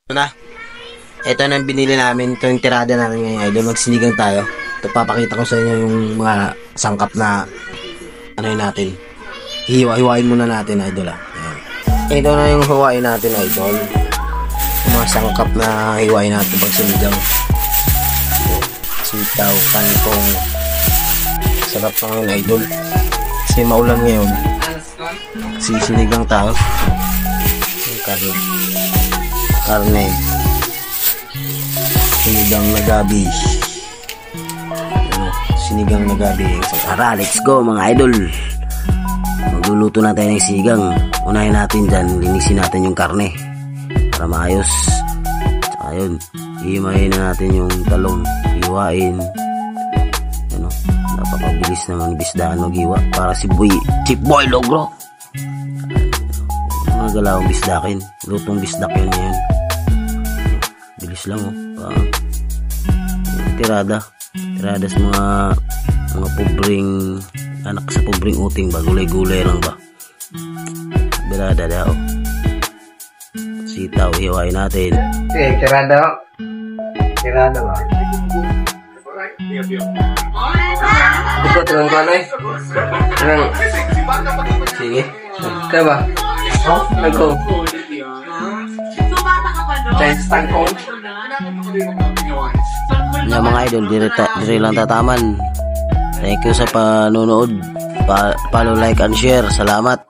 Na, ito na yung binili namin. Ito yung tirada namin ngayon, idol. Magsinigang tayo. Ito, papakita ko sa inyo yung mga sangkap na ano yun natin. Hiwa-hiwain muna natin, idol. Ayan. Ito na yung hiwain natin, idol. Yung mga sangkap na hiwain natin pag sinigang. Sitaw, kangkong. Sarap na ngayon, idol. Kasi maulan ngayon. Sisinigang tayo. Yung karne. Sinigang na gabi. Sinigang na gabi. Tara, let's go mga idol. Magluluto na tayo ng sinigang. Unahin natin dyan, linisin natin yung karne para maayos. Tsaka yun, hihimayin na natin yung talong. Hiwain. Ano, napakabilis naman bisdaan maghiwa. Para si Chief Boy Logro. Mga galawang bisdakin. Lutong bisdak yun ngayon. Bilis lang tirada sa mga pobreng anak sa pobreng uting ba, gulay-gulay lang ba, birada daw. Sitaw hiwain natin. Tirada ba? Di ba turun ka na sige kaya ba? Nagko Chinese tangkong na mga idol, dire lang tataman. Thank you sa panonood. Follow, like, and share. Salamat.